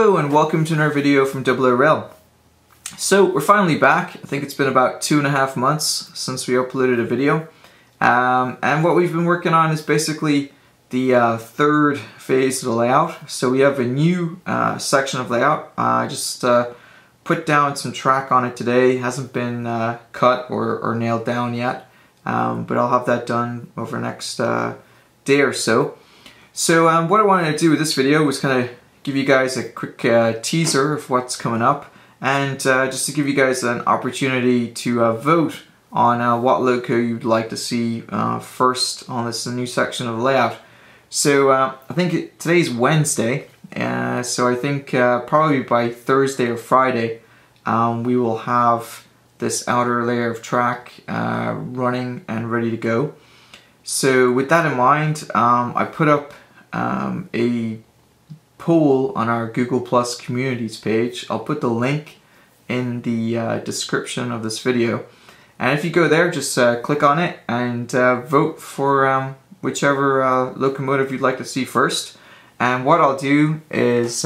Hello and welcome to another video from oorail. So we're finally back. I think it's been about 2.5 months since we uploaded a video. And what we've been working on is basically the third phase of the layout. So we have a new section of layout. I just put down some track on it today. It hasn't been cut or nailed down yet. But I'll have that done over the next day or so. So what I wanted to do with this video was kind of give you guys a quick teaser of what's coming up, and just to give you guys an opportunity to vote on what logo you'd like to see first on this new section of the layout. So I think today's Wednesday, so I think probably by Thursday or Friday we will have this outer layer of track running and ready to go. So with that in mind, I put up a poll on our Google Plus communities page. I'll put the link in the description of this video, and if you go there, just click on it and vote for whichever locomotive you'd like to see first. And what I'll do is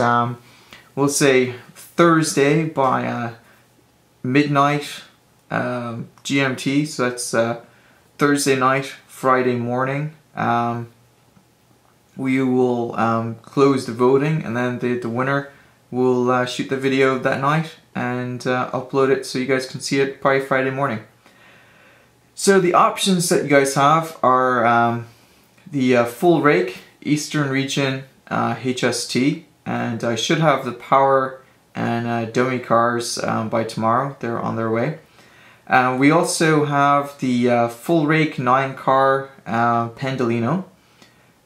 we'll say Thursday by midnight GMT, so that's Thursday night, Friday morning. We will close the voting, and then the winner will shoot the video that night and upload it so you guys can see it probably Friday morning. So the options that you guys have are the full rake, Eastern Region HST, and I should have the power and dummy cars by tomorrow. They're on their way. We also have the full rake 9-car Pendolino.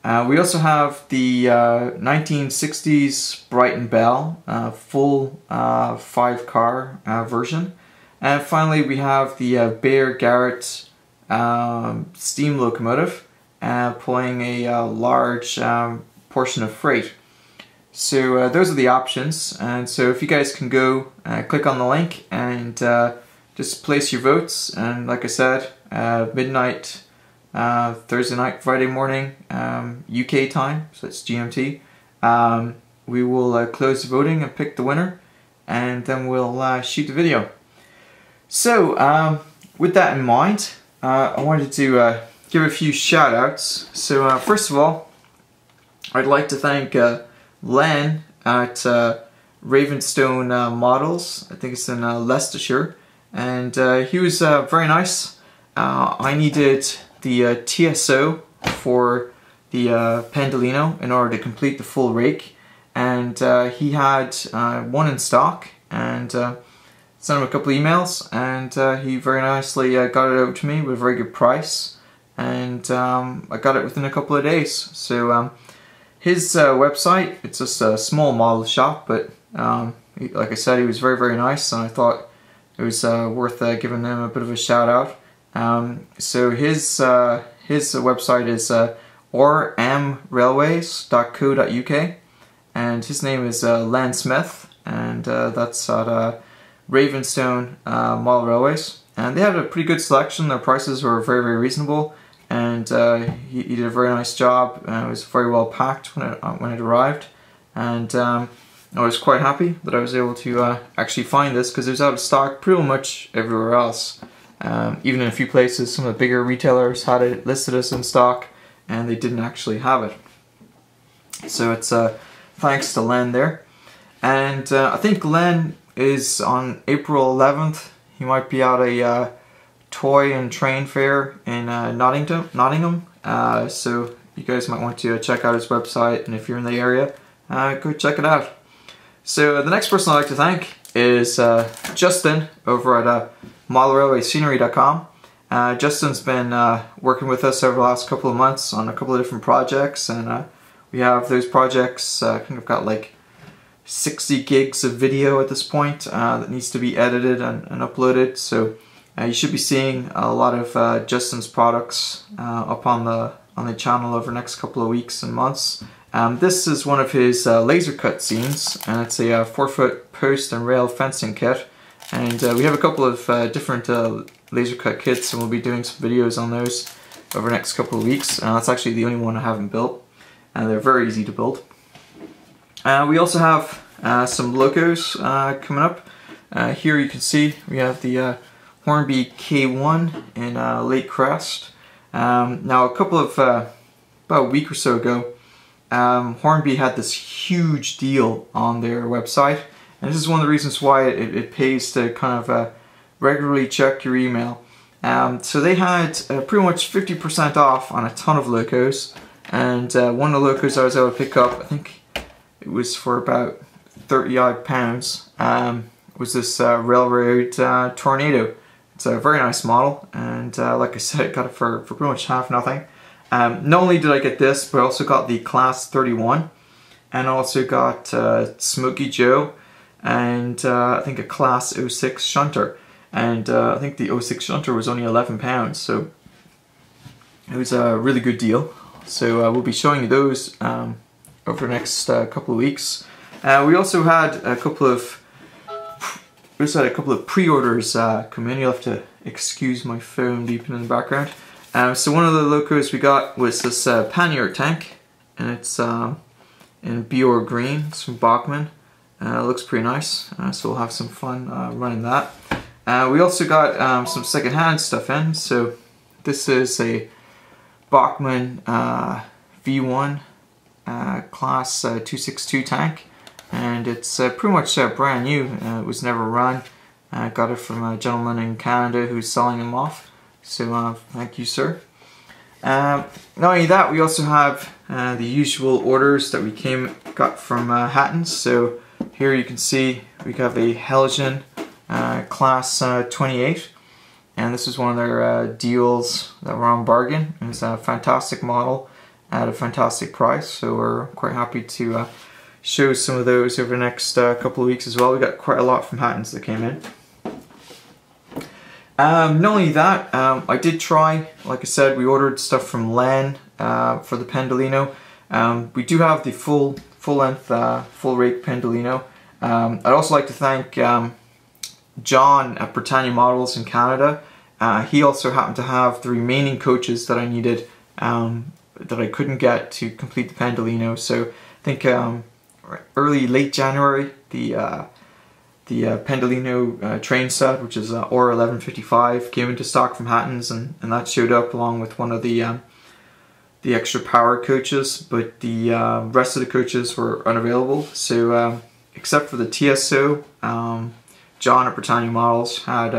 We also have the 1960s Brighton Bell, full 5-car version. And finally we have the Bear Garrett steam locomotive pulling a large portion of freight. So those are the options, and so if you guys can go click on the link and just place your votes, and like I said, midnight Thursday night, Friday morning, UK time, so it's GMT. We will close the voting and pick the winner, and then we'll shoot the video. So with that in mind, I wanted to give a few shout outs. So first of all, I'd like to thank Len at Ravenstone Models. I think it's in Leicestershire, and he was very nice. I needed the TSO for the Pendolino in order to complete the full rake, and he had one in stock, and sent him a couple of emails, and he very nicely got it over to me with a very good price, and I got it within a couple of days. So his website, it's just a small model shop, but like I said, he was very nice, and I thought it was worth giving him a bit of a shout out. So his website is ormrailways.co.uk, and his name is Len Smith, and that's at Ravenstone Model Railways, and they had a pretty good selection. Their prices were very reasonable, and he did a very nice job. It was very well packed when it arrived, and I was quite happy that I was able to actually find this, because it was out of stock pretty much everywhere else. Even in a few places, some of the bigger retailers had it listed as in stock, and they didn't actually have it. So it's thanks to Len there. And I think Len is on April 11th. He might be at a toy and train fair in Nottingham. So you guys might want to check out his website, and if you're in the area, go check it out. So the next person I'd like to thank is Justin over at modelrailwayscenery.com. Justin's been working with us over the last couple of months on a couple of different projects, and we have those projects. I think I've got like 60 gigs of video at this point that needs to be edited and uploaded, so you should be seeing a lot of Justin's products up on the channel over the next couple of weeks and months. This is one of his laser cut scenes, and it's a 4-foot post and rail fencing kit. And we have a couple of different laser cut kits, and we'll be doing some videos on those over the next couple of weeks. That's actually the only one I haven't built, and they're very easy to build. We also have some logos coming up. Here you can see we have the Hornby K1 in Lake Crest. Now a couple of, about a week or so ago, Hornby had this huge deal on their website, and this is one of the reasons why it pays to kind of regularly check your email. So they had pretty much 50% off on a ton of locos, and one of the locos I was able to pick up, I think it was for about 30 odd pounds, was this Railroad Tornado. It's a very nice model, and like I said, I got it for pretty much half nothing. Not only did I get this, but I also got the Class 31, and also got Smokey Joe, and I think a Class 06 shunter. And I think the 06 shunter was only £11, so it was a really good deal. So we'll be showing you those over the next couple of weeks. We also had a couple of pre-orders come in. You'll have to excuse my phone beeping in the background. So one of the locos we got was this pannier tank, and it's in Bior green. It's from Bachmann. It looks pretty nice, so we'll have some fun running that. We also got some second-hand stuff in. So this is a Bachmann V1 Class 262 tank, and it's pretty much brand new. It was never run. I got it from a gentleman in Canada who's selling them off. So thank you, sir. Not only that, we also have the usual orders that we got from Hattons. So here you can see we have a Helgen Class 28, and this is one of their deals that were on bargain. It's a fantastic model at a fantastic price, so we're quite happy to show some of those over the next couple of weeks as well. We got quite a lot from Hattons that came in. Not only that, I did try, like I said, we ordered stuff from Len for the Pendolino. We do have the full-length, full-rake Pendolino. I'd also like to thank John at Britannia Models in Canada. He also happened to have the remaining coaches that I needed, that I couldn't get to complete the Pendolino. So I think late January, the Pendolino train set, which is ORA 1155, came into stock from Hattons, and that showed up along with one of the extra power coaches, but the rest of the coaches were unavailable. So except for the TSO, John at Britannia Models had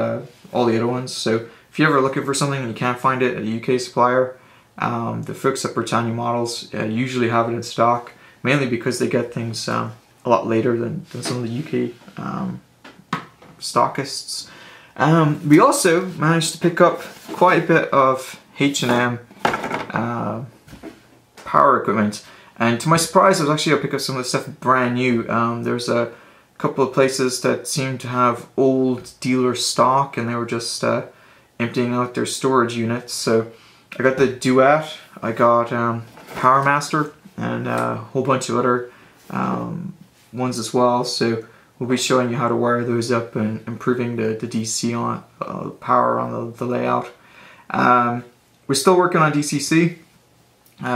all the other ones. So if you're ever looking for something and you can't find it at a UK supplier, the folks at Britannia Models usually have it in stock, mainly because they get things a lot later than some of the UK stockists. We also managed to pick up quite a bit of H&M power equipment, and to my surprise I was actually able to pick up some of the stuff brand new. There's a couple of places that seem to have old dealer stock, and they were just emptying out their storage units. So I got the Duet, I got Power Master, and a whole bunch of other ones as well. So we'll be showing you how to wire those up and improving the DC on power on the layout. We're still working on DCC.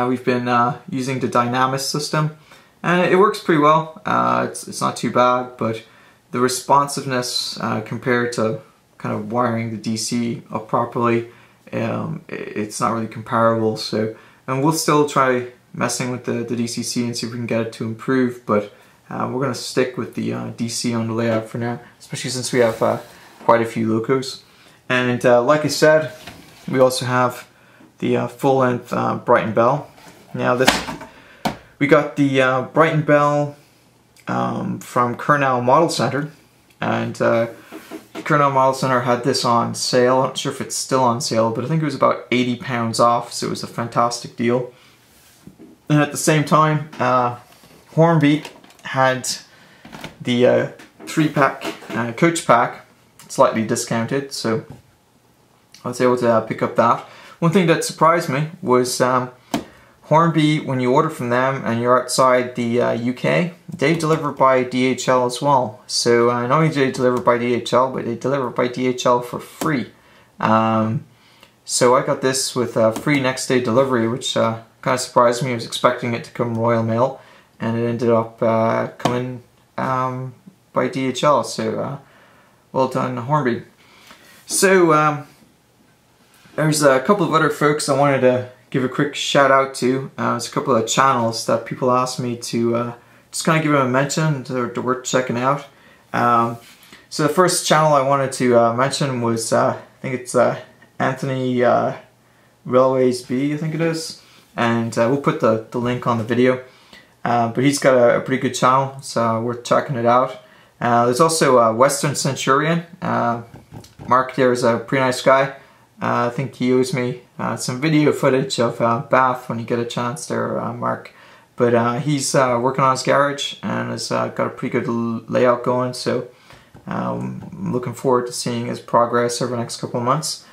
We've been using the Dynamis system, and it works pretty well. It's not too bad, but the responsiveness compared to kind of wiring the DC up properly, it's not really comparable. So, and we'll still try messing with the DCC and see if we can get it to improve, but we're going to stick with the DC on the layout for now, especially since we have quite a few locos. And like I said, we also have the full-length Brighton Bell. Now we got the Brighton Bell from Kernel Model Center, and Kernel Model Center had this on sale. I'm not sure if it's still on sale, but I think it was about £80 off, so it was a fantastic deal. And at the same time, Hornby had the 3-pack coach pack slightly discounted, so I was able to pick up that. One thing that surprised me was Hornby, when you order from them and you're outside the UK, they deliver by DHL as well. So not only do they deliver by DHL, but they deliver by DHL for free. So I got this with free next day delivery, which kind of surprised me. I was expecting it to come Royal Mail, and it ended up coming by DHL. So well done, Hornby. So there's a couple of other folks I wanted to give a quick shout out to. There's a couple of channels that people asked me to just kind of give them a mention. They're worth checking out. So the first channel I wanted to mention was I think it's Anthony Railways B, I think it is, and we'll put the link on the video. But he's got a pretty good channel, so worth checking it out. There's also Western Centurion. Mark there is a pretty nice guy. I think he owes me some video footage of Bath when you get a chance there, Mark. But he's working on his garage and has got a pretty good layout going, so I'm looking forward to seeing his progress over the next couple of months.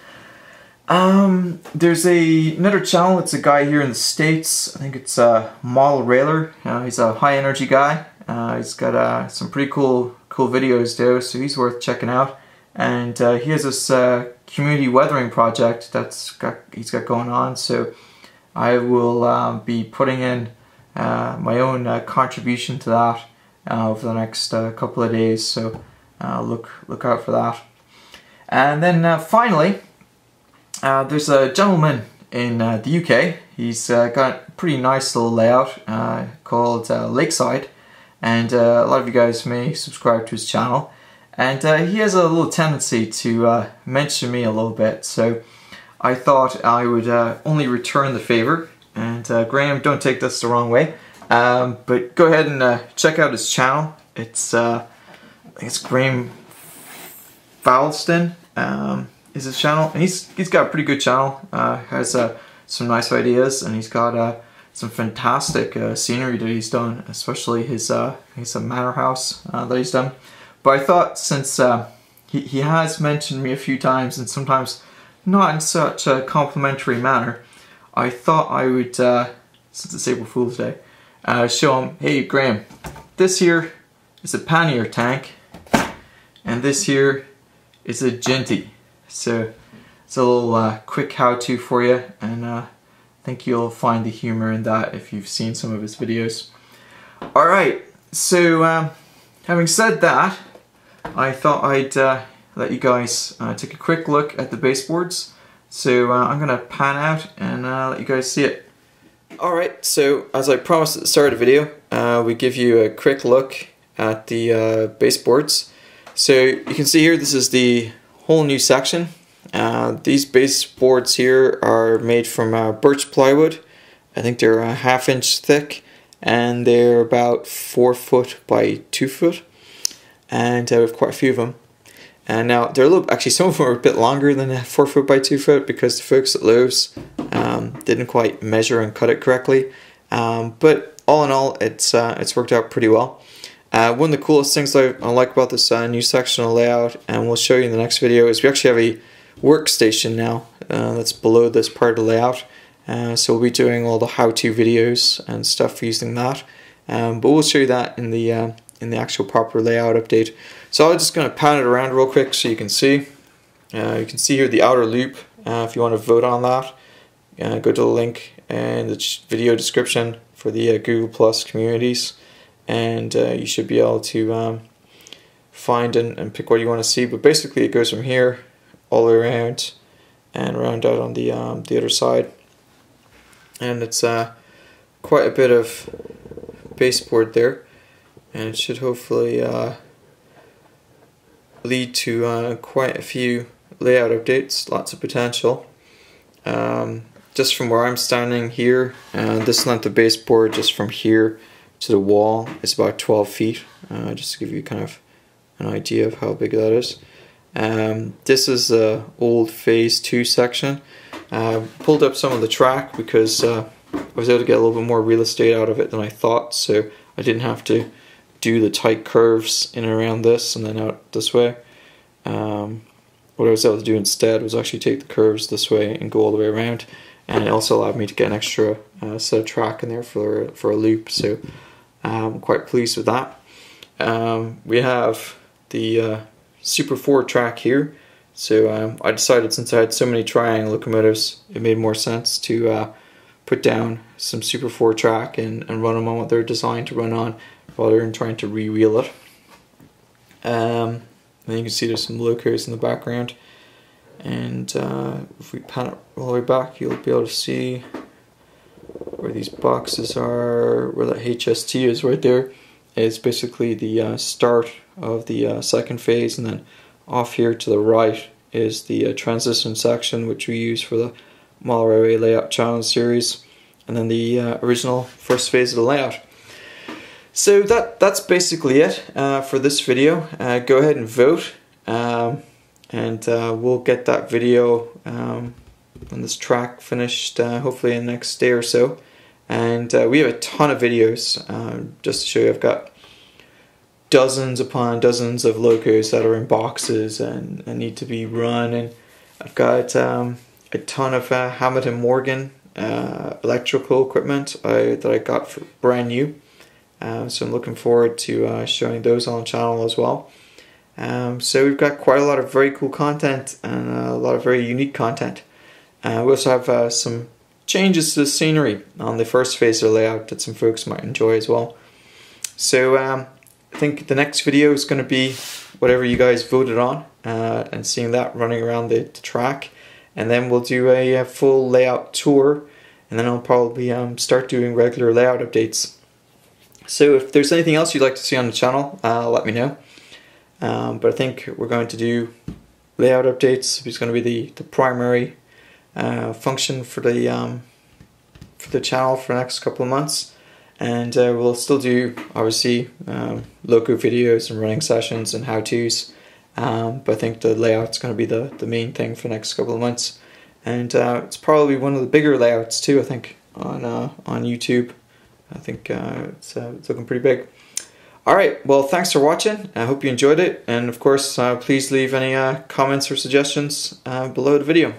There's another channel. It's a guy here in the States. I think it's Model Railer. He's a high energy guy. He's got some pretty cool videos though, so he's worth checking out. And he has this community weathering project he's got going on. So I will be putting in my own contribution to that over the next couple of days. So look out for that. And then finally, there's a gentleman in the UK. He's got a pretty nice little layout called Lakeside, and a lot of you guys may subscribe to his channel. And he has a little tendency to mention me a little bit, so I thought I would only return the favor. And Graham, don't take this the wrong way, but go ahead and check out his channel. It's I think it's Graham Foulston is his channel, and he's got a pretty good channel. Has some nice ideas, and he's got some fantastic scenery that he's done, especially his manor house that he's done. But I thought, since he has mentioned me a few times, and sometimes not in such a complimentary manner, I thought I would, since it's April Fool's Day, show him, hey Graham, this here is a pannier tank, and this here is a Jinty. So it's a little quick how-to for you, and I think you'll find the humor in that if you've seen some of his videos. Alright, so having said that, I thought I'd let you guys take a quick look at the baseboards. So I'm going to pan out and let you guys see it. Alright, so as I promised at the start of the video, we give you a quick look at the baseboards. So you can see here, this is the whole new section. These baseboards here are made from birch plywood. I think they're a 1/2 inch thick, and they're about 4 foot by 2 foot. And we have quite a few of them. And now they're actually some of them are a bit longer than 4 foot by 2 foot because the folks at Lowe's didn't quite measure and cut it correctly. But all in all, it's worked out pretty well. One of the coolest things I like about this new sectional layout, and we'll show you in the next video, is we actually have a workstation now that's below this part of the layout. So we'll be doing all the how-to videos and stuff using that. But we'll show you that in the actual proper layout update. So I'm just going to pan it around real quick so you can see. You can see here the outer loop. If you want to vote on that, go to the link in the video description for the Google Plus communities, and you should be able to find and pick what you want to see. But basically it goes from here all the way around and around out on the other side, and it's quite a bit of baseboard there. And it should hopefully lead to quite a few layout updates, lots of potential. Just from where I'm standing here, this length of baseboard just from here to the wall is about 12 feet, just to give you kind of an idea of how big that is. This is the old phase 2 section. Pulled up some of the track because I was able to get a little bit more real estate out of it than I thought, so I didn't have to do the tight curves in and around this and then out this way. What I was able to do instead was actually take the curves this way and go all the way around, and it also allowed me to get an extra set of track in there for a loop, so I'm quite pleased with that. We have the Super 4 track here, so I decided, since I had so many triangle locomotives, it made more sense to put down some Super 4 track and run them on what they're designed to run on, rather than trying to re-wheel it. And you can see there's some locos in the background, and if we pan it all the way back, you'll be able to see where these boxes are, where that HST is right there. It's basically the start of the second phase, and then off here to the right is the transition section, which we use for the Model Railway Layout Channel series, and then the original first phase of the layout. So that's basically it for this video. Go ahead and vote, and we'll get that video on this track finished hopefully in the next day or so. And we have a ton of videos, just to show you. I've got dozens upon dozens of locos that are in boxes and need to be run, and I've got a ton of Hammett and Morgan electrical equipment that I got for brand new. So I'm looking forward to showing those on the channel as well. So we've got quite a lot of very cool content and a lot of very unique content. We also have some changes to the scenery on the first phase of the layout that some folks might enjoy as well. So I think the next video is going to be whatever you guys voted on, and seeing that running around the track. And then we'll do a full layout tour, and then I'll probably start doing regular layout updates. So if there's anything else you'd like to see on the channel, let me know. But I think we're going to do layout updates. It's going to be the primary function for the channel for the next couple of months, and we'll still do obviously loco videos and running sessions and how-tos. But I think the layout's going to be the main thing for the next couple of months, and it's probably one of the bigger layouts too, I think, on YouTube. I think it's looking pretty big. Alright, well, thanks for watching. I hope you enjoyed it, and of course please leave any comments or suggestions below the video.